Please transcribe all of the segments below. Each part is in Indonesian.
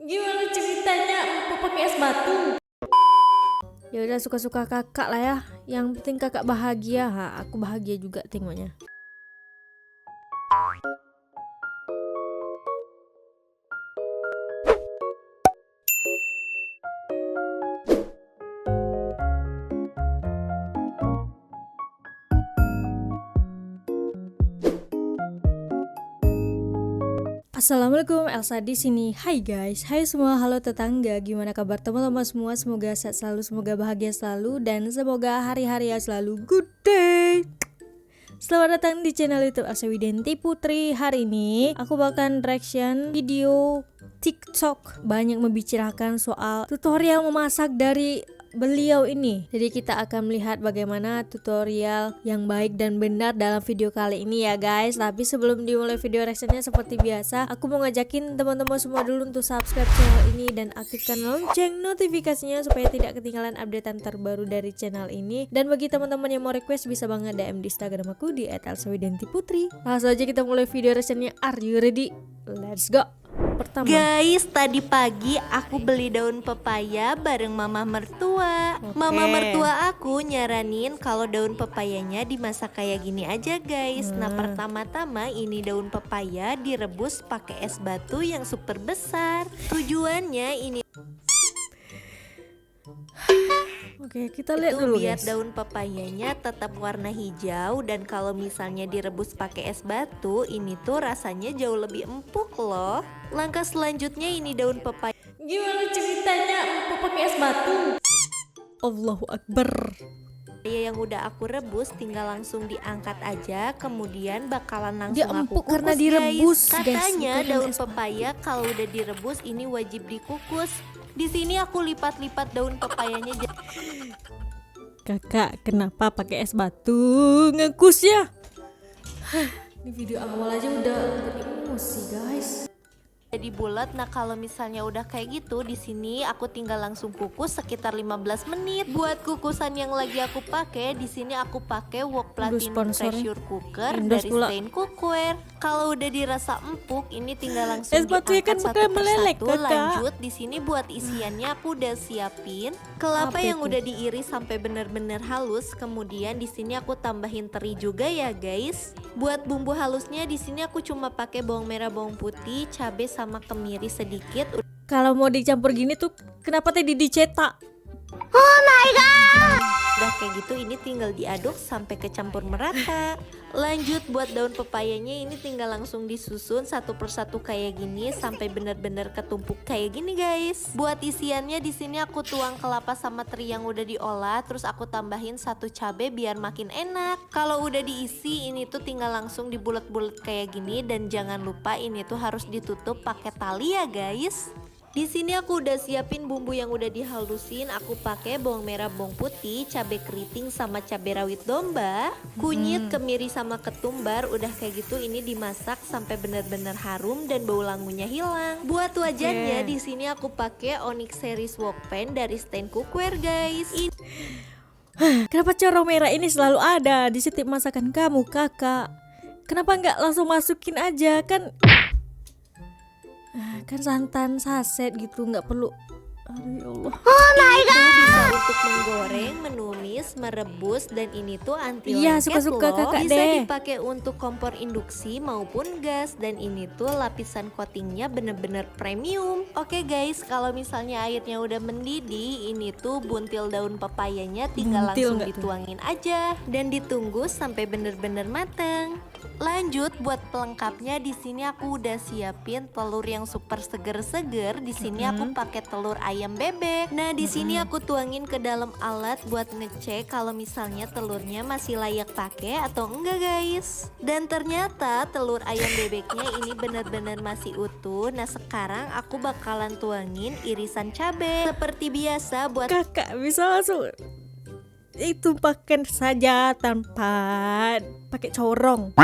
Gimana ceritanya empuk pakai es batu? Ya udah suka-suka kakak lah ya. Yang penting kakak bahagia. Aku bahagia juga tengoknya. Assalamualaikum, Elsa di sini. Hai guys, hai semua, halo tetangga. Gimana kabar teman-teman semua? Semoga sehat selalu, semoga bahagia selalu, dan semoga hari-hari selalu good day. Selamat datang di channel YouTube Elsa Widianti Putri. Hari ini aku bakal reaction video TikTok banyak membicarakan soal tutorial memasak dari beliau ini. Jadi kita akan melihat bagaimana tutorial yang baik dan benar dalam video kali ini ya guys. Tapi sebelum dimulai video reactionnya seperti biasa, aku mau ngajakin teman-teman semua dulu untuk subscribe channel ini dan aktifkan lonceng notifikasinya supaya tidak ketinggalan updatean terbaru dari channel ini. Dan bagi teman-teman yang mau request bisa banget DM di Instagram aku di @elsawidiantiputri. Langsung aja kita mulai video reactionnya. Are you ready? Let's go. Pertama, guys, tadi pagi aku beli daun pepaya bareng mama mertua. Mama mertua aku nyaranin kalau daun pepayanya dimasak kayak gini aja guys. Nah pertama-tama ini daun pepaya direbus pakai es batu yang super besar. Tujuannya ini Oke, kita lihat itu dulu biar guys. daun pepayanya tetap warna hijau, dan kalau misalnya direbus pakai es batu ini tuh rasanya jauh lebih empuk loh. Langkah selanjutnya ini daun pepaya Gimana ceritanya empuk pakai es batu? Allahu Akbar. yang udah aku rebus tinggal langsung diangkat aja, kemudian bakalan langsung Dia aku empuk kukus karena direbus, guys. guys, Katanya bukan daun es pepaya kalau udah direbus ini wajib dikukus. Di sini aku lipat-lipat daun pepayanya. Kakak, kenapa pakai es batu? Ngekus ya. Di video awal aja udah beremosi guys. Jadi bulat. Nah kalau misalnya udah kayak gitu, di sini aku tinggal langsung kukus sekitar 15 menit. Buat kukusan yang lagi aku pakai, di sini aku pakai wok platinum pressure cooker dari Stain Cookware. Kalau udah dirasa empuk, ini tinggal langsung es batunya kan diangkat bakal satu meleleh, persatu. Kakak. Lanjut di sini buat isiannya aku udah siapin kelapa Apa yang itu? udah diiris sampai bener-bener halus. Kemudian di sini aku tambahin teri juga ya guys. Buat bumbu halusnya di sini aku cuma pakai bawang merah, bawang putih, cabai sama kemiri sedikit. Kalau mau dicampur gini tuh kenapa tadi dicetak? Udah kayak gitu ini tinggal diaduk sampai kecampur merata. Lanjut buat daun pepayanya ini tinggal langsung disusun satu persatu kayak gini sampai bener-bener ketumpuk kayak gini guys. Buat isiannya di sini aku tuang kelapa sama teri yang udah diolah, terus aku tambahin satu cabai biar makin enak. Kalau udah diisi ini tuh tinggal langsung dibulet-bulet kayak gini, dan jangan lupa ini tuh harus ditutup pakai tali ya guys. Di sini aku udah siapin bumbu yang udah dihalusin. Aku pakai bawang merah, bawang putih, cabai keriting sama cabai rawit domba, kunyit, kemiri sama ketumbar. Udah kayak gitu ini dimasak sampai benar-benar harum dan bau langunya hilang. Buat wajannya di sini aku pakai Onyx Series Wok Pan dari Stain Cookware guys. Kenapa corong merah ini selalu ada di setiap masakan kamu, kakak? Kenapa nggak langsung masukin aja kan? Kan santan saset gitu, nggak perlu. Aduh ya Allah. Itu bisa untuk menggoreng, menumis, merebus, dan ini tuh anti Iya, lengket suka-suka loh. kakak Bisa deh. dipakai untuk kompor induksi maupun gas, dan ini tuh lapisan coatingnya bener-bener premium. Oke guys, kalau misalnya airnya udah mendidih, ini tuh buntil daun pepayanya tinggal Buntil langsung nggak tuh? dituangin aja dan ditunggu sampai bener-bener mateng. Lanjut buat pelengkapnya di sini aku udah siapin telur yang super seger-seger. Di sini aku pakai telur ayam bebek. Nah di sini aku tuangin ke dalam alat buat ngecek kalau misalnya telurnya masih layak pakai atau enggak guys. Dan ternyata telur ayam bebeknya ini bener-bener masih utuh. Nah sekarang aku bakalan tuangin irisan cabai. Seperti biasa buat Kakak bisa langsung itu pakai saja tanpa pakai corong.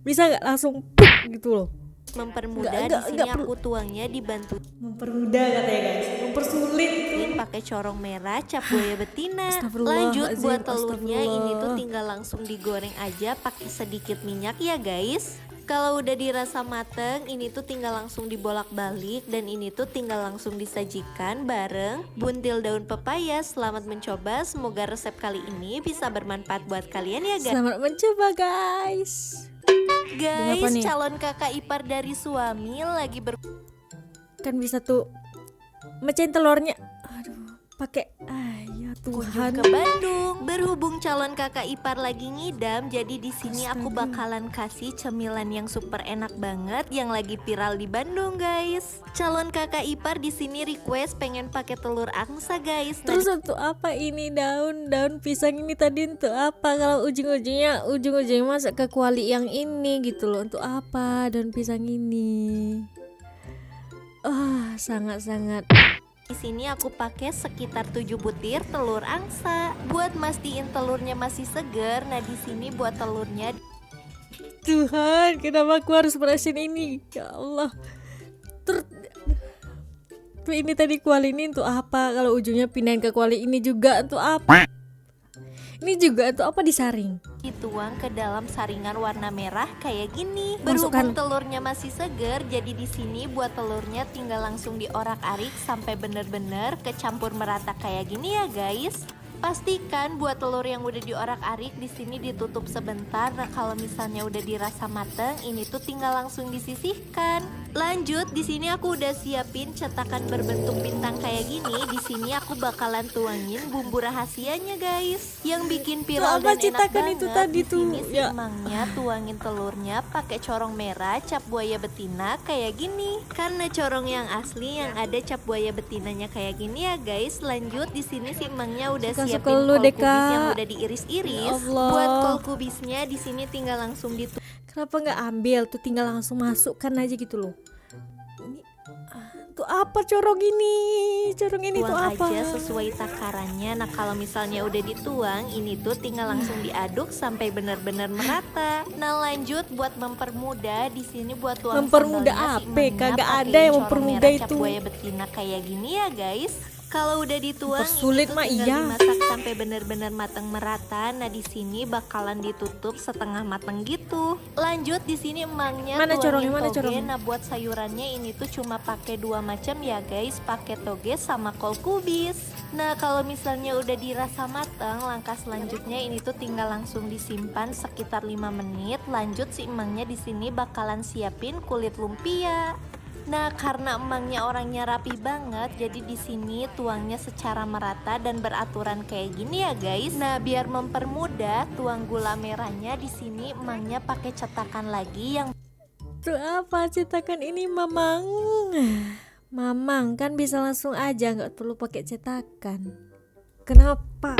Bisa nggak langsung puk gitu loh? mempermudah. Di sini aku tuangnya dibantu Mempermudah katanya guys, mempersulit. pakai corong merah, cap buaya betina. Astagfirullahaladzim, Lanjut buat telurnya astagfirullah. ini tuh tinggal langsung digoreng aja pakai sedikit minyak ya guys. Kalau udah dirasa mateng, ini tuh tinggal langsung dibolak-balik dan ini tuh tinggal langsung disajikan bareng buntil daun pepaya. Selamat mencoba, semoga resep kali ini bisa bermanfaat buat kalian ya guys. Selamat mencoba guys. Ini apa Guys, nih? calon kakak ipar dari suami lagi Kan bisa tuh mecahin telurnya. Aduh, pakai ya berkunjung Tuhan. ke Bandung. Berhubung calon kakak ipar lagi ngidam, jadi di sini aku Astaga. bakalan kasih cemilan yang super enak banget yang lagi viral di Bandung, guys. Calon kakak ipar di sini request pengen pakai telur angsa, guys. Nah, Terus untuk apa ini daun pisang ini tadi untuk apa? Kalau ujung-ujungnya masuk ke kuali yang ini gitu loh. Untuk apa daun pisang ini? Sangat-sangat. di sini aku pakai sekitar 7 butir telur angsa. Buat mastiin telurnya masih segar, nah di sini buat telurnya Tuhan, kenapa aku harus berasin ini? Ya Allah. Tuh ini tadi kuali ini untuk apa? Kalau ujungnya pindahin ke kuali ini juga untuk apa? Ini juga untuk apa disaring? dituang ke dalam saringan warna merah kayak gini. Masukkan. Berhubung telurnya masih segar, jadi di sini buat telurnya tinggal langsung diorak-arik sampai bener-bener kecampur merata kayak gini ya guys. Pastikan buat telur yang udah diorak-arik di sini ditutup sebentar. Nah, kalau misalnya udah dirasa mateng, ini tuh tinggal langsung disisihkan. Lanjut, di sini aku udah siapin cetakan berbentuk bintang kayak gini. Di sini aku bakalan tuangin bumbu rahasianya, guys. Yang bikin viral Apa dan enak cetakan banget. itu tadi Di sini tuh? si Ya. emangnya tuangin telurnya pakai corong merah cap buaya betina kayak gini. Karena corong yang asli yang ada cap buaya betinanya kayak gini ya, guys. Lanjut, di sini si emangnya udah Suka-suka siapin lu kol deh, kubis yang Kak. udah diiris-iris. Ya Allah. Buat kol kubisnya di sini tinggal langsung Kenapa nggak ambil tuh, tinggal langsung masukkan aja gitu loh. Ini tuh apa corong ini? Corong ini tuh tuang apa? aja sesuai takarannya. Nah, kalau misalnya udah dituang, ini tuh tinggal langsung diaduk sampai benar-benar merata. Nah, lanjut buat mempermudah di sini buat tuang Mempermudah sambalnya, si apa? emangnya Kagak ada pakein yang corong mempermudah merah cap itu. buaya betina kayak gini ya, guys. Kalau udah dituang, Mempersulit ini tuh mah tinggal iya. dimasak sampai benar-benar matang merata. Nah, di sini bakalan ditutup setengah matang gitu. Lanjut, di sini emangnya Mana tuangin corongnya? Mana toge. corongnya? Nah, buat sayurannya ini tuh cuma pakai 2 macam ya, guys. Pakai toge sama kol kubis. Nah, kalau misalnya udah dirasa matang, langkah selanjutnya ini tuh tinggal langsung disimpan sekitar 5 menit. Lanjut, si emangnya di sini bakalan siapin kulit lumpia. Nah, karena emangnya orangnya rapi banget, jadi di sini tuangnya secara merata dan beraturan kayak gini ya, guys. Nah, biar mempermudah, tuang gula merahnya di sini emangnya pakai cetakan lagi yang Tuh apa cetakan ini, Mamang? Mamang kan bisa langsung aja, nggak perlu pakai cetakan. Kenapa?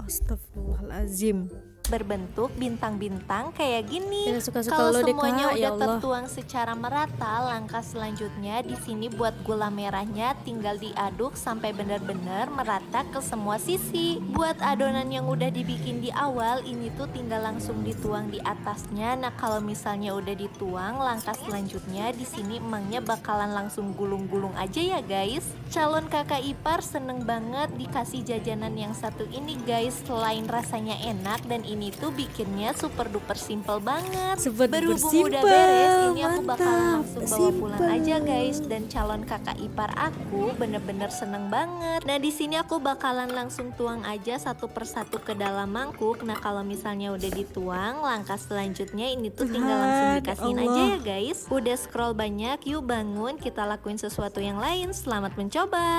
Astagfirullahalazim. berbentuk bintang-bintang kayak gini. Jangan suka-suka Kalau lo deh, semuanya Kak. udah Ya Allah. tertuang secara merata, langkah selanjutnya di sini buat gula merahnya tinggal diaduk sampai benar-benar merata ke semua sisi. Buat adonan yang udah dibikin di awal, ini tuh tinggal langsung dituang di atasnya. Nah, kalau misalnya udah dituang, langkah selanjutnya di sini emangnya bakalan langsung gulung-gulung aja ya, guys. Calon kakak ipar seneng banget dikasih jajanan yang satu ini, guys. Selain rasanya enak dan ini tuh bikinnya super duper simple banget. Super duper Berhubung udah simple, beres, ini aku bakalan mantap, langsung bawa pulang simple. aja, guys. Dan calon kakak ipar aku bener-bener seneng banget. Nah, di sini aku bakalan langsung tuang aja satu persatu ke dalam mangkuk. Nah, kalau misalnya udah dituang, langkah selanjutnya ini tuh tinggal langsung Tuhan, dikasihin Allah. aja ya, guys. Udah scroll banyak, yuk bangun, kita lakuin sesuatu yang lain. Selamat mencoba.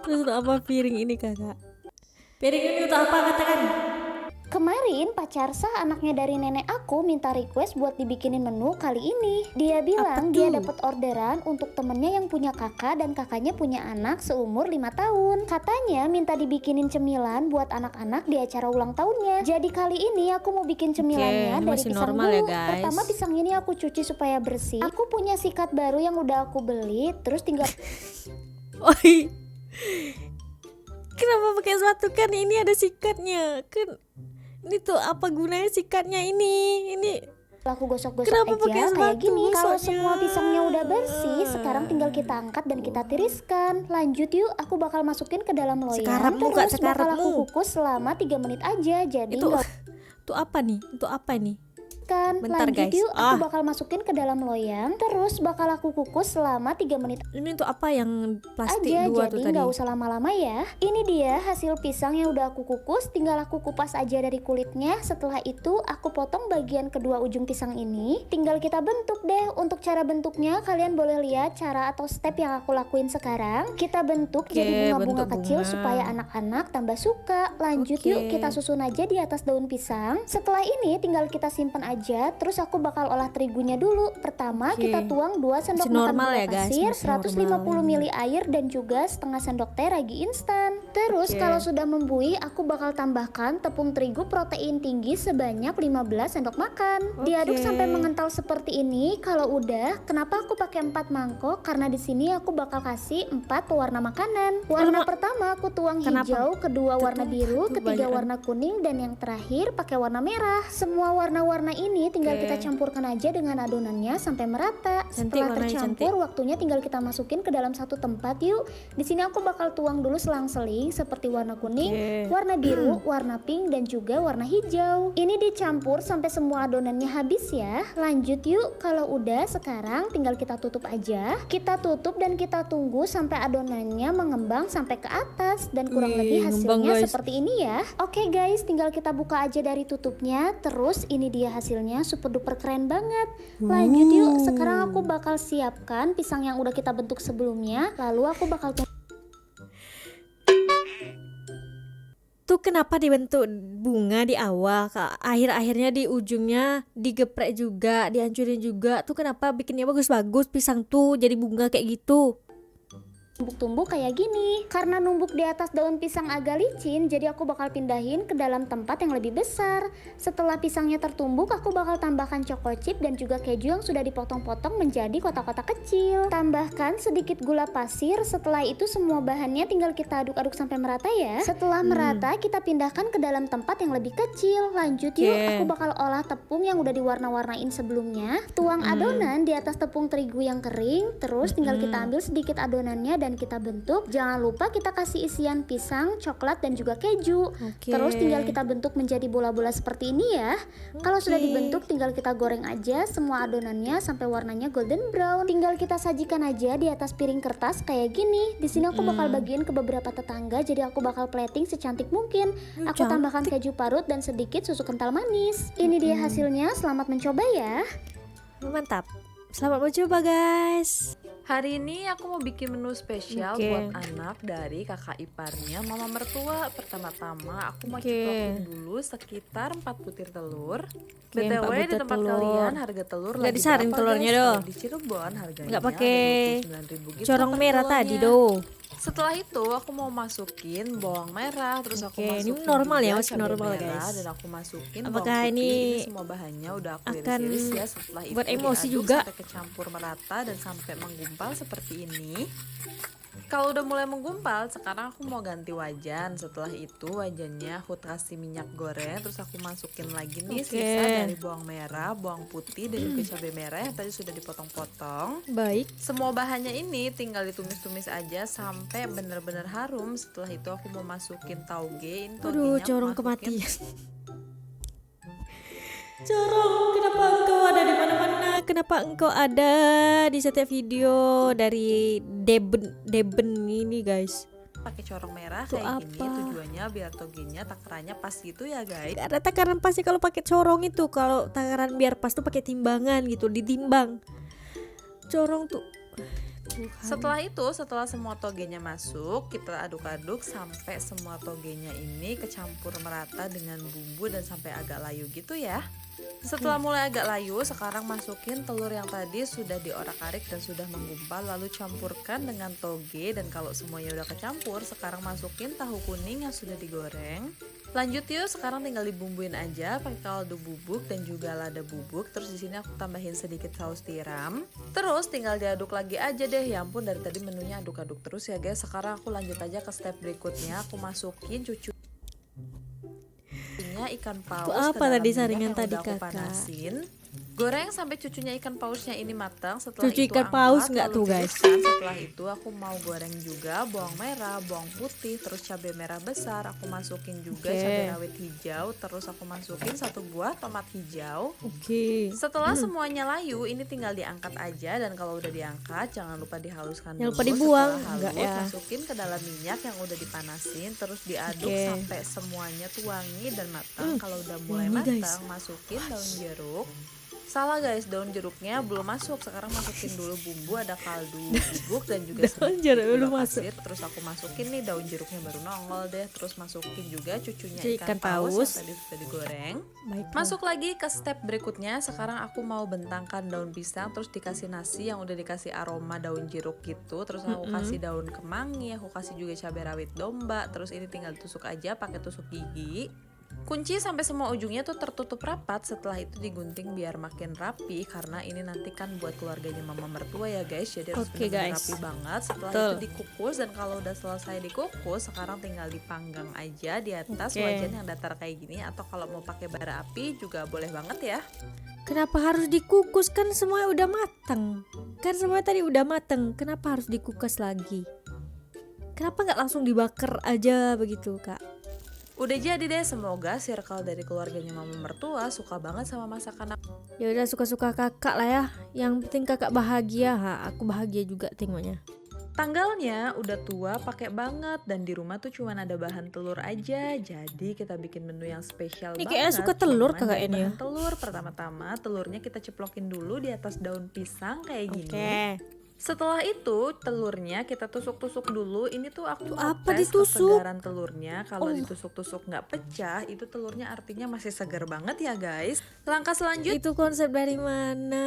Terus untuk apa piring ini, Kakak? Piring ini untuk apa, katakan? Kemarin pacar sah anaknya dari nenek aku minta request buat dibikinin menu kali ini. Dia bilang Apa dia tuh? dapat orderan untuk temennya yang punya kakak dan kakaknya punya anak seumur 5 tahun. Katanya minta dibikinin cemilan buat anak-anak di acara ulang tahunnya. Jadi kali ini aku mau bikin cemilannya ini dari masih pisang normal ya, dulu. guys. Pertama pisang ini aku cuci supaya bersih. Aku punya sikat baru yang udah aku beli, terus tinggal Oi. Kenapa pakai sepatu, kan ini ada sikatnya kan? Ini tuh apa gunanya sikatnya ini? Ini aku gosok-gosok Kenapa aja pakai kayak sepatu gini. Kalau soalnya? semua pisangnya udah bersih, sekarang tinggal kita angkat dan kita tiriskan. Lanjut yuk, aku bakal masukin ke dalam loyang. Sekarangmu, Kak, Terus bakal aku sekarangmu. kukus selama 3 menit aja. Jadi itu nggak tuh apa nih? Untuk apa ini? habiskan. Bentar, Lanjut guys. yuk, aku bakal masukin ke dalam loyang. Terus bakal aku kukus selama 3 menit Ini untuk apa yang plastik aja, dua jadi tuh tadi? nggak usah lama-lama ya. Ini dia hasil pisang yang udah aku kukus, tinggal aku kupas aja dari kulitnya. Setelah itu aku potong bagian kedua ujung pisang ini, tinggal kita bentuk deh. Untuk cara bentuknya kalian boleh lihat cara atau step yang aku lakuin sekarang. Kita bentuk Oke, jadi bunga-bunga bentuk kecil bunga. supaya anak-anak tambah suka. Lanjut Oke. yuk, kita susun aja di atas daun pisang. Setelah ini tinggal kita simpan aja. Terus aku bakal olah terigunya dulu. Pertama Oke. kita tuang 2 sendok Masih makan normal gula ya, guys, pasir, masih 150 normal. ml air dan juga setengah sendok teh ragi instan. Terus Oke. kalau sudah membuih, aku bakal tambahkan tepung terigu protein tinggi sebanyak 15 sendok makan. Oke. Diaduk sampai mengental seperti ini. Kalau udah, kenapa aku pakai 4 mangkok? Karena di sini aku bakal kasih 4 pewarna makanan. Warna pertama aku tuang Kenapa? hijau, kedua warna biru, ketiga Kebanyakan. warna kuning, dan yang terakhir pakai warna merah. Semua warna-warna ini tinggal Oke. kita campurkan aja dengan adonannya sampai merata. Cantik, Setelah warnanya tercampur, waktunya tinggal kita masukin ke dalam satu tempat yuk. Di sini aku bakal tuang dulu selang-seling seperti warna kuning, Oke. warna biru, warna pink, dan juga warna hijau. Ini dicampur sampai semua adonannya habis ya. Lanjut yuk, kalau udah sekarang tinggal kita tutup aja. Kita tutup dan kita tunggu sampai adonannya mengembang sampai ke atas dan kurang Wih, lebih ngembang, hasilnya guys. seperti ini ya. Oke guys, tinggal kita buka aja dari tutupnya. Terus ini dia hasilnya, super duper keren banget. Lanjut yuk, sekarang aku bakal siapkan pisang yang udah kita bentuk sebelumnya. Lalu aku bakal Tuh kenapa dibentuk bunga di awal, akhir-akhirnya di ujungnya digeprek juga, dihancurin juga. Tuh kenapa bikinnya bagus-bagus pisang tuh jadi bunga kayak gitu? tumbuk-tumbuk kayak gini. Karena numbuk di atas daun pisang agak licin, jadi aku bakal pindahin ke dalam tempat yang lebih besar. Setelah pisangnya tertumbuk, aku bakal tambahkan choco chip dan juga keju yang sudah dipotong-potong menjadi kotak-kotak kecil. Tambahkan sedikit gula pasir. Setelah itu semua bahannya tinggal kita aduk-aduk sampai merata ya. Setelah merata, kita pindahkan ke dalam tempat yang lebih kecil. Lanjut yuk, Oke. aku bakal olah tepung yang udah diwarna-warnain sebelumnya. Tuang adonan di atas tepung terigu yang kering. Terus tinggal kita ambil sedikit adonannya dan kita bentuk. Jangan lupa kita kasih isian pisang, coklat, dan juga keju. Oke. Terus tinggal kita bentuk menjadi bola-bola seperti ini ya. Kalau sudah dibentuk, tinggal kita goreng aja semua adonannya sampai warnanya golden brown. Tinggal kita sajikan aja di atas piring kertas kayak gini. Di sini aku bakal bagiin ke beberapa tetangga, jadi aku bakal plating secantik mungkin. Aku tambahkan keju parut dan sedikit susu kental manis. Ini dia hasilnya. Selamat mencoba ya. Mantap. Selamat mencoba guys. Hari ini aku mau bikin menu spesial Oke. buat anak dari kakak iparnya mama mertua. Pertama-tama aku mau Oke. ceplokin dulu sekitar 4 butir telur. Oke, 4 BTW di butir tempat telur. kalian harga telur Nggak lagi disaring berapa, telurnya guys? doh. Kalau di Cirebon harganya Nggak pakai ada 29.000 gitu corong per merah kilonya. tadi doh. Setelah itu aku mau masukin bawang merah, terus aku Oke, ini masukin normal ya, juga masih cabai normal, merah, guys. dan aku masukin Apakah bawang putih. ini Semua bahannya udah aku akan iris-iris ya. Setelah itu buat emosi diaduk juga? sampai kecampur merata dan sampai menggumpal seperti ini. Kalau udah mulai menggumpal, sekarang aku mau ganti wajan. Setelah itu wajannya aku kasih minyak goreng, terus aku masukin lagi nih Oke. sisa dari bawang merah, bawang putih, dan juga cabai merah yang tadi sudah dipotong-potong. Baik. Semua bahannya ini tinggal ditumis-tumis aja sampai bener-bener harum. Setelah itu aku mau masukin tauge. Ini Aduh, togenya aku corong masukin. kematian. Corong, kenapa engkau ada di mana-mana? Kenapa engkau ada di setiap video dari Deben ini guys? Pakai corong merah Itu kayak gini, apa? tujuannya biar togenya takarannya pas gitu ya guys. Gak ada takaran pasti kalau pakai corong itu. Kalau takaran biar pas tuh pakai timbangan gitu, ditimbang. Corong tuh. Tuhan. Setelah semua togenya masuk, kita aduk-aduk sampai semua togenya ini kecampur merata dengan bumbu dan sampai agak layu gitu ya. Setelah mulai agak layu, sekarang masukin telur yang tadi sudah diorak-arik dan sudah menggumpal, lalu campurkan dengan toge. Dan kalau semuanya udah kecampur, sekarang masukin tahu kuning yang sudah digoreng. Lanjut yuk, sekarang tinggal dibumbuin aja pakai kaldu bubuk dan juga lada bubuk. Terus di sini aku tambahin sedikit saus tiram. Terus tinggal diaduk lagi aja deh. Ya ampun, dari tadi menunya aduk-aduk terus ya guys. Sekarang aku lanjut aja ke step berikutnya. Aku masukin cucunya ikan paus Itu apa ke dalam tadi minyak saringan yang tadi, udah aku Kakak? panasin. Goreng sampai cucunya ikan pausnya ini matang. Setelah Cucu itu ikan angkat, paus nggak lalu tuh, guys? tiriskan. Setelah itu aku mau goreng juga bawang merah, bawang putih, terus cabai merah besar. Aku masukin juga Oke. cabai rawit hijau, terus aku masukin 1 buah tomat hijau. Oke. Setelah semuanya layu, ini tinggal diangkat aja, dan kalau udah diangkat jangan lupa dihaluskan Jangan dulu. lupa dibuang, Setelah enggak halus, ya? masukin ke dalam minyak yang udah dipanasin, terus diaduk Oke. sampai semuanya tuh wangi dan matang. Kalau udah mulai wangi, guys. matang, masukin daun jeruk. Salah guys, daun jeruknya belum masuk. Sekarang masukin dulu bumbu, ada kaldu bubuk dan juga Daun sedikit jeruk gula belum pasir. Terus aku masukin nih daun jeruknya baru nongol deh. Terus masukin juga cucunya ikan Ikan paus paus. yang tadi sudah digoreng. Baiklah. Masuk lagi ke step berikutnya. Sekarang aku mau bentangkan daun pisang, terus dikasih nasi yang udah dikasih aroma daun jeruk gitu. Terus aku kasih daun kemangi, aku kasih juga cabai rawit domba. Terus ini tinggal tusuk aja pakai tusuk gigi. Kunci sampai semua ujungnya tuh tertutup rapat. Setelah itu digunting biar makin rapi, karena ini nanti kan buat keluarganya mama mertua ya guys. Jadi harus Oke, benar-benar guys. rapi banget. Setelah Betul. itu dikukus, dan kalau udah selesai dikukus, sekarang tinggal dipanggang aja di atas Oke. wajan yang datar kayak gini. Atau kalau mau pakai bara api juga boleh banget ya. Kenapa harus dikukus? Kan semuanya udah mateng. Kan semuanya tadi udah mateng. Kenapa harus dikukus lagi? Kenapa nggak langsung dibakar aja begitu, Kak? Udah jadi deh, semoga circle dari keluarganya mama mertua suka banget sama masakan aku. Ya udah, suka-suka kakak lah ya. Yang penting kakak bahagia. Aku bahagia juga tengoknya. Tanggalnya udah tua pakai banget, dan di rumah tuh cuman ada bahan telur aja. Jadi kita bikin menu yang spesial Ini banget. kayaknya suka telur Cuman kakak dari ini ya. bahan telur, pertama-tama telurnya kita ceplokin dulu di atas daun pisang kayak gini. Oke. Setelah itu telurnya kita tusuk-tusuk dulu. Ini tuh aku mau Apa tes ditusuk? kesegaran telurnya. Kalau ditusuk-tusuk nggak pecah, itu telurnya artinya masih segar banget ya guys. Langkah selanjutnya Itu konsep dari mana?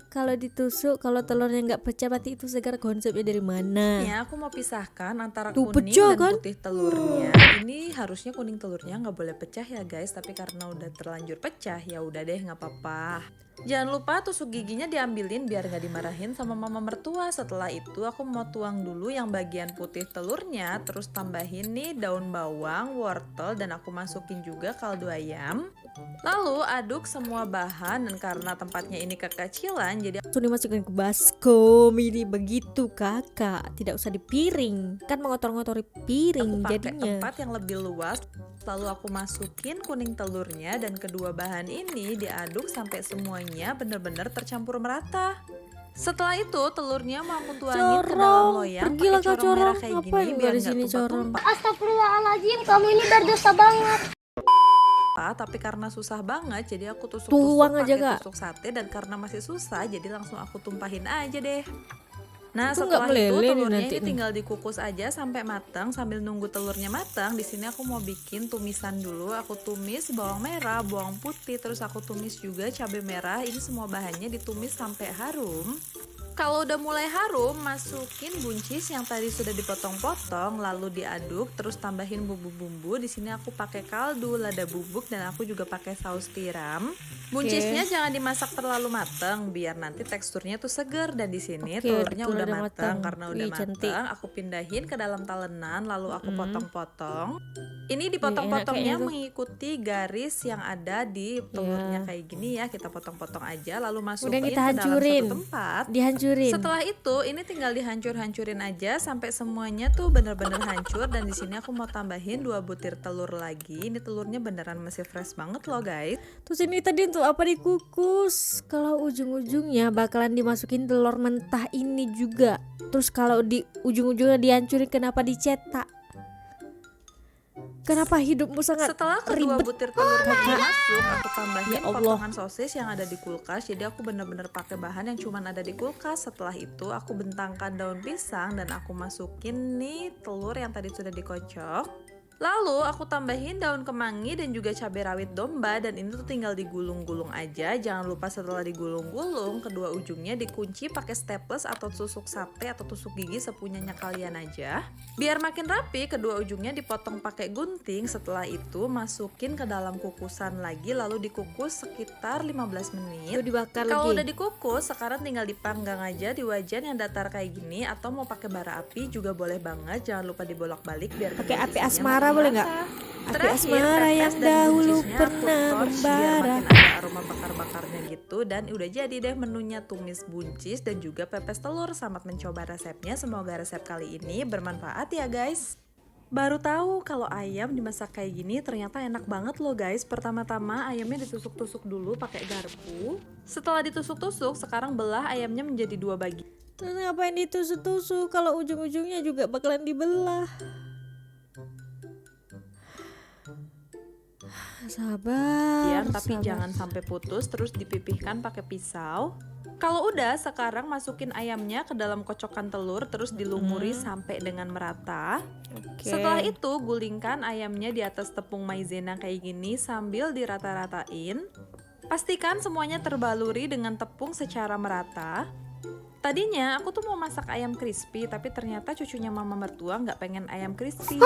Kalau ditusuk, kalau telurnya nggak pecah, berarti itu segar. Konsepnya dari mana? aku mau pisahkan antara Tuh, kuning pecah dan kan? putih telurnya. Ini harusnya kuning telurnya nggak boleh pecah ya guys, tapi karena udah terlanjur pecah ya udah deh, nggak apa-apa. Jangan lupa tusuk giginya diambilin biar nggak dimarahin sama mama mertua. Setelah itu aku mau tuang dulu yang bagian putih telurnya, terus tambahin nih daun bawang, wortel, dan aku masukin juga kaldu ayam. Lalu aduk semua bahan, dan karena tempatnya ini kekecilan jadi Langsung dimasukin ke baskom. Ini begitu kakak. Tidak usah di piring. Kan mengotor-ngotori piring aku pakai jadinya. tempat yang lebih luas. Lalu aku masukin kuning telurnya, dan kedua bahan ini diaduk sampai semuanya benar-benar tercampur merata. Setelah itu telurnya mau aku tuangin ke dalam Corong, loyang pergilah pakai Kak corong merah Corong. kayak Ngapain gini nggak biar di nggak sini, Corong? tumpah-tumpah. Astagfirullahaladzim, kamu ini berdosa banget. Tapi karena susah banget jadi aku tusuk-tusuk Tuang aja, pakai Kak. tusuk sate, dan karena masih susah jadi langsung aku tumpahin aja deh. Nah, Itu nggak setelah itu meleleh nih telurnya nanti ini nih. tinggal dikukus aja sampai matang. Sambil nunggu telurnya matang, di sini aku mau bikin tumisan dulu. Aku tumis bawang merah, bawang putih, terus aku tumis juga cabai merah. Ini semua bahannya ditumis sampai harum. Kalau udah mulai harum, masukin buncis yang tadi sudah dipotong-potong, lalu diaduk, terus tambahin bumbu-bumbu. Di sini aku pakai kaldu, lada bubuk, dan aku juga pakai saus tiram. Buncisnya jangan dimasak terlalu matang biar nanti teksturnya tuh seger, dan di sini Oke, telurnya telur udah udah matang. matang. Karena udah Wih, cantik. matang, aku pindahin ke dalam talenan, lalu aku potong-potong. Ini Enak dipotong-potongnya kayaknya tuh. mengikuti garis yang ada di telurnya Iya. kayak gini ya. Kita potong-potong aja, lalu masukin Udah kita ke dalam hancurin. satu tempat. Dihancurin. Setelah itu ini tinggal dihancur-hancurin aja sampai semuanya tuh bener-bener hancur, dan di sini aku mau tambahin 2 butir telur lagi. Ini telurnya beneran masih fresh banget loh guys. Terus ini tadi untuk apa dikukus? Kalau ujung-ujungnya bakalan dimasukin telur mentah ini juga. Terus kalau di ujung-ujungnya dihancurin, kenapa dicetak? Kenapa hidupmu sangat Setelah kedua ribet? butir telur ini masuk, aku tambahin Ya Allah. potongan sosis yang ada di kulkas. Jadi aku bener-bener pakai bahan yang cuman ada di kulkas. Setelah itu aku bentangkan daun pisang, dan aku masukin nih telur yang tadi sudah dikocok. Lalu aku tambahin daun kemangi dan juga cabai rawit domba, dan ini tuh tinggal digulung-gulung aja. Jangan lupa setelah digulung-gulung, kedua ujungnya dikunci pakai staples atau tusuk sate atau tusuk gigi sepunyanya kalian aja. Biar makin rapi, kedua ujungnya dipotong pakai gunting. Setelah itu masukin ke dalam kukusan lagi, lalu dikukus sekitar 15 menit. Itu dibakar Kalau lagi. udah dikukus, sekarang tinggal dipanggang aja di wajan yang datar kayak gini, atau mau pakai bara api juga boleh banget. Jangan lupa dibolak-balik biar Pakai api kedua sisinya asmara asmara boleh nggak? Api asmara yang dahulu pernah membara. Biar makin ada aroma bakar-bakarnya gitu. Dan udah jadi deh menunya tumis buncis dan juga pepes telur. Selamat mencoba resepnya, semoga resep kali ini bermanfaat ya guys. Baru tahu kalau ayam dimasak kayak gini ternyata enak banget loh guys. Pertama-tama ayamnya ditusuk-tusuk dulu pakai garpu. Setelah ditusuk-tusuk, sekarang belah ayamnya menjadi 2 bagi. Terus ngapain ditusuk-tusuk kalau ujung-ujungnya juga bakalan dibelah? Sabar, Tapi sabar. jangan sampai putus, terus dipipihkan pakai pisau. Kalau udah, sekarang masukin ayamnya ke dalam kocokan telur, terus dilumuri sampai dengan merata. Oke. Setelah itu, gulingkan ayamnya di atas tepung maizena kayak gini sambil dirata-ratain. Pastikan semuanya terbaluri dengan tepung secara merata. Tadinya aku tuh mau masak ayam crispy, tapi ternyata cucunya mama mertua nggak pengen ayam crispy.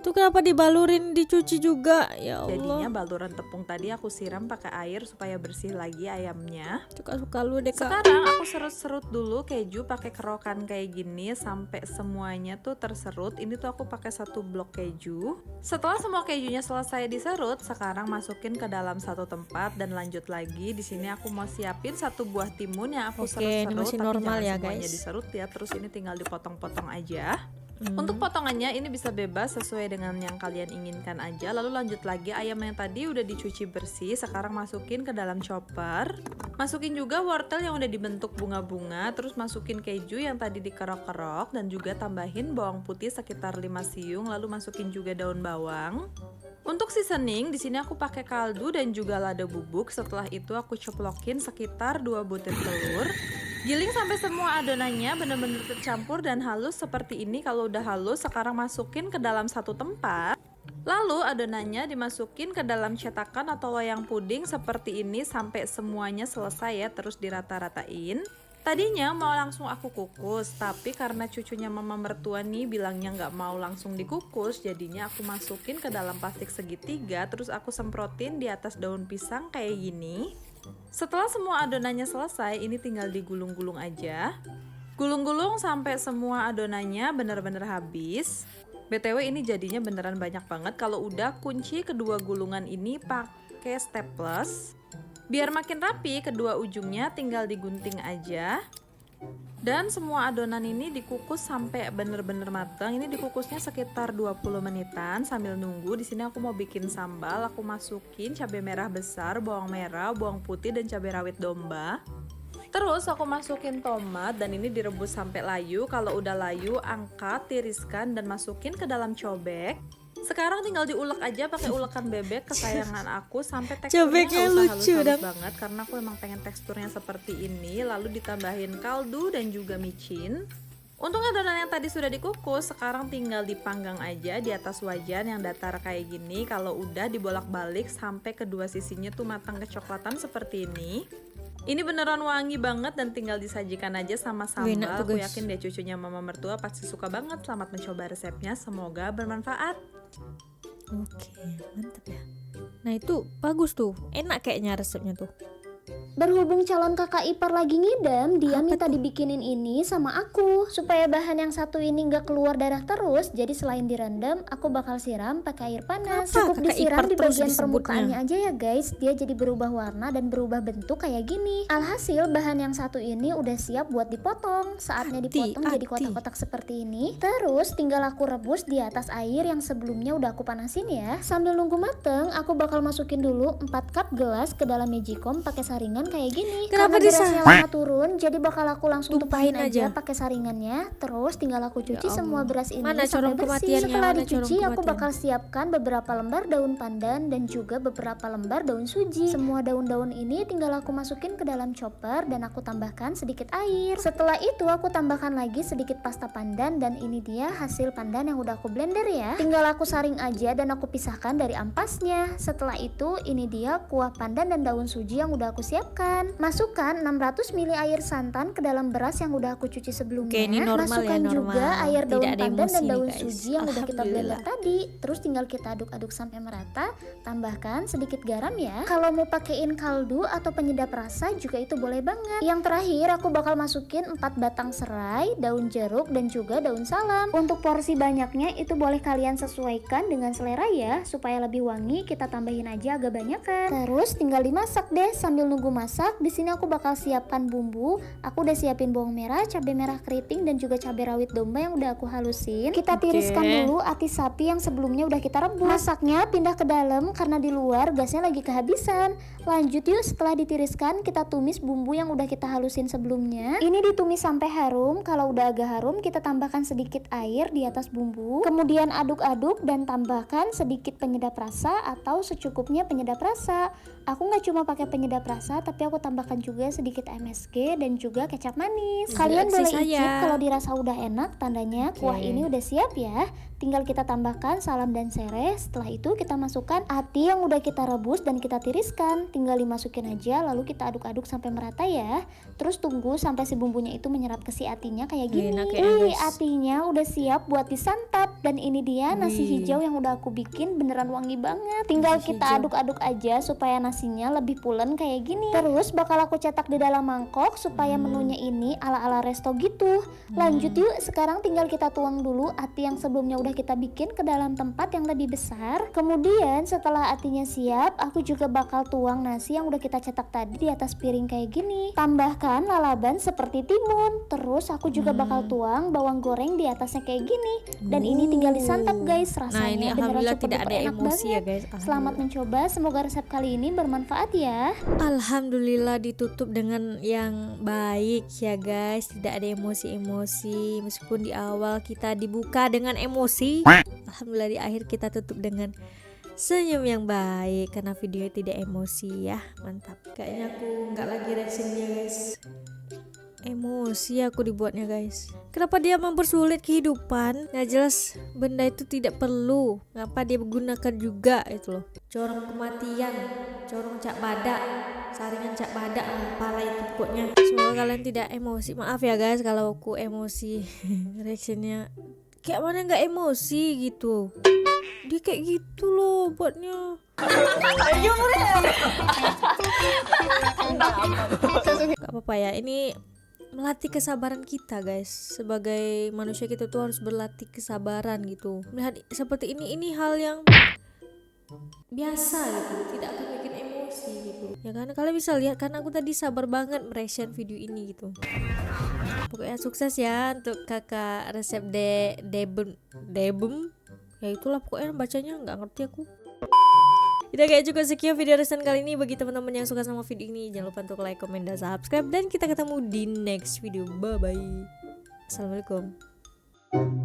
Tuh kenapa dibalurin dicuci juga? Ya Jadinya Allah. baluran tepung tadi aku siram pakai air supaya bersih lagi ayamnya. Suka-suka lu deh Kak. Sekarang aku serut-serut dulu keju pakai kerokan kayak gini sampai semuanya tuh terserut. Ini tuh aku pakai 1 blok keju. Setelah semua kejunya selesai diserut, sekarang masukin ke dalam satu tempat dan lanjut lagi. Di sini aku mau siapin 1 buah timun yang aku Oke, serut-serut, ini masih tapi normal jangan ya, semuanya guys. diserut ya. Terus ini tinggal dipotong-potong aja. Untuk potongannya ini bisa bebas sesuai dengan yang kalian inginkan aja. Lalu lanjut lagi, ayam yang tadi udah dicuci bersih, sekarang masukin ke dalam chopper. Masukin juga wortel yang udah dibentuk bunga-bunga, terus masukin keju yang tadi dikerok-kerok dan juga tambahin bawang putih sekitar 5 siung, lalu masukin juga daun bawang. Untuk seasoning di sini aku pakai kaldu dan juga lada bubuk. Setelah itu aku ceplokin sekitar 2 butir telur. Giling sampai semua adonannya benar-benar tercampur dan halus seperti ini. Kalau udah halus, sekarang masukin ke dalam satu tempat. Lalu adonannya dimasukin ke dalam cetakan atau loyang puding seperti ini sampai semuanya selesai ya, terus dirata-ratain. Tadinya mau langsung aku kukus, tapi karena cucunya mama mertua nih bilangnya nggak mau langsung dikukus, jadinya aku masukin ke dalam plastik segitiga, terus aku semprotin di atas daun pisang kayak gini. Setelah semua adonannya selesai, ini tinggal digulung-gulung aja. Gulung-gulung sampai semua adonannya benar-benar habis. BTW ini jadinya beneran banyak banget. Kalau udah, kunci kedua gulungan ini pakai staples. Biar makin rapi, kedua ujungnya tinggal digunting aja. Dan semua adonan ini dikukus sampai bener-bener matang. Ini dikukusnya sekitar 20 menitan sambil nunggu. Di sini aku mau bikin sambal. Aku masukin cabai merah besar, bawang merah, bawang putih dan cabai rawit domba. Terus aku masukin tomat dan ini direbus sampai layu. Kalau udah layu, angkat, tiriskan dan masukin ke dalam cobek. Sekarang tinggal diulek aja pakai ulekan bebek kesayangan aku sampai teksturnya Cobeknya nggak usah lucu halus-halus dong. banget karena aku emang pengen teksturnya seperti ini. Lalu ditambahin kaldu dan juga micin. Untuk adonan yang tadi sudah dikukus, sekarang tinggal dipanggang aja di atas wajan yang datar kayak gini. Kalau udah dibolak-balik sampai kedua sisinya tuh matang kecoklatan seperti ini. Ini beneran wangi banget dan tinggal disajikan aja sama sambal. Enak tuh, Aku guys. yakin deh cucunya mama mertua pasti suka banget. Selamat mencoba resepnya, semoga bermanfaat. Oke, mantap ya. Nah itu bagus tuh, enak kayaknya resepnya tuh. Berhubung calon kakak ipar lagi ngidam, dia Apa minta tuh? dibikinin ini sama aku supaya bahan yang satu ini nggak keluar darah terus. Jadi selain direndam, aku bakal siram pakai air panas. Kenapa Cukup kakak disiram ipar di terus bagian disebutnya? permukaannya aja ya guys. Dia jadi berubah warna dan berubah bentuk kayak gini. Alhasil bahan yang satu ini udah siap buat dipotong. Saatnya dipotong jadi kotak-kotak seperti ini. Terus tinggal aku rebus di atas air yang sebelumnya udah aku panasin ya. Sambil nunggu mateng, aku bakal masukin dulu 4 cup gelas ke dalam magicom pakai saringan kayak gini. Kenapa Karena berasnya disalahin? lama turun, jadi bakal aku langsung Tumpahin tumpahin aja aja. pakai saringannya. Terus tinggal aku cuci Ya semua Allah. beras ini Mana sampai corong bersih. kematiannya? Setelah Mana dicuci, corong aku kematian? bakal siapkan beberapa lembar daun pandan dan juga beberapa lembar daun suji. Semua daun-daun ini tinggal aku masukin ke dalam chopper dan aku tambahkan sedikit air. Setelah itu aku tambahkan lagi sedikit pasta pandan dan ini dia hasil pandan yang udah aku blender ya. Tinggal aku saring aja dan aku pisahkan dari ampasnya. Setelah itu ini dia kuah pandan dan daun suji yang udah aku siapkan. Masukkan 600 ml air santan ke dalam beras yang udah aku cuci sebelumnya. Oke, ini normal Masukkan ya, normal. juga air daun Tidak ada pandan emosi dan nih, daun guys. suji yang udah kita blender Alhamdulillah. tadi. Terus tinggal kita aduk-aduk sampai merata. Tambahkan sedikit garam ya. Kalau mau pakein kaldu atau penyedap rasa juga itu boleh banget. Yang terakhir aku bakal masukin 4 batang serai, daun jeruk dan juga daun salam. Untuk porsi banyaknya itu boleh kalian sesuaikan dengan selera ya. Supaya lebih wangi kita tambahin aja agak banyakan. Terus tinggal dimasak deh. Sambil nunggu masak, di sini aku bakal siapkan bumbu. Aku udah siapin bawang merah, cabai merah keriting dan juga cabai rawit domba yang udah aku halusin. Kita tiriskan dulu ati sapi yang sebelumnya udah kita rebus. Masaknya pindah ke dalam karena di luar gasnya lagi kehabisan. Lanjut yuk, setelah ditiriskan kita tumis bumbu yang udah kita halusin sebelumnya. Ini ditumis sampai harum. Kalau udah agak harum kita tambahkan sedikit air di atas bumbu. Kemudian aduk-aduk dan tambahkan sedikit penyedap rasa atau secukupnya penyedap rasa. Aku nggak cuma pakai penyedap rasa, tapi aku tambahkan juga sedikit MSG dan juga kecap manis. Kalian boleh icip kalau dirasa udah enak, tandanya kuah ini udah siap ya. Tinggal kita tambahkan salam dan serai. Setelah itu kita masukkan ati yang udah kita rebus dan kita tiriskan. Tinggal dimasukin aja lalu kita aduk-aduk sampai merata ya. Terus tunggu sampai si bumbunya itu menyerap ke si atinya kayak gini. Enak ya, Wih, guys. atinya udah siap buat disantap. Dan ini dia nasi hijau yang udah aku bikin, beneran wangi banget. Tinggal Nasi kita hijau. aduk-aduk aja supaya nasinya lebih pulen kayak gini. Terus bakal aku cetak di dalam mangkok supaya menunya ini ala-ala resto gitu. Lanjut yuk, sekarang tinggal kita tuang dulu ati yang sebelumnya udah kita bikin ke dalam tempat yang lebih besar. Kemudian setelah atinya siap, aku juga bakal tuang nasi yang udah kita cetak tadi di atas piring kayak gini. Tambahkan lalaban seperti timun. Terus aku juga bakal tuang bawang goreng di atasnya kayak gini. Dan ini tinggal disantap guys. Rasanya Nah, ini beneran alhamdulillah super tidak duper ada enak emosi ya, banget. guys. Selamat Alhamdulillah. mencoba, semoga resep kali ini bermanfaat ya. Alhamdulillah ditutup dengan yang baik ya guys. Tidak ada emosi-emosi. Meskipun di awal kita dibuka dengan emosi, alhamdulillah di akhir kita tutup dengan senyum yang baik karena videonya tidak emosi ya. Mantap. Kayaknya aku nggak lagi reaction dia guys. Emosi aku dibuatnya guys. Kenapa dia mempersulit kehidupan? Nggak jelas, benda itu tidak perlu. Ngapa dia gunakan juga itu loh. Corong kematian, corong cak badak, saringan cak badak, pala itu pokoknya. Semoga kalian tidak emosi. Maaf ya guys kalau aku emosi. Reactionnya kayak mana nggak emosi gitu. Dia kayak gitu loh buatnya. Gak apa-apa ya, ini melatih kesabaran kita guys. Sebagai manusia kita tuh harus berlatih kesabaran gitu. Melihat seperti ini hal yang biasa gitu, tidak akan bikin emosi gitu ya kan. Kalian bisa lihat kan aku tadi sabar banget mereaction video ini gitu. Pokoknya sukses ya untuk kakak resep debum ya itulah pokoknya bacanya nggak ngerti aku. Udah kayak cukup sekian video reaction kali ini. Bagi teman-teman yang suka sama video ini jangan lupa untuk like, comment, dan subscribe. Dan kita ketemu di next video. Bye bye. Assalamualaikum.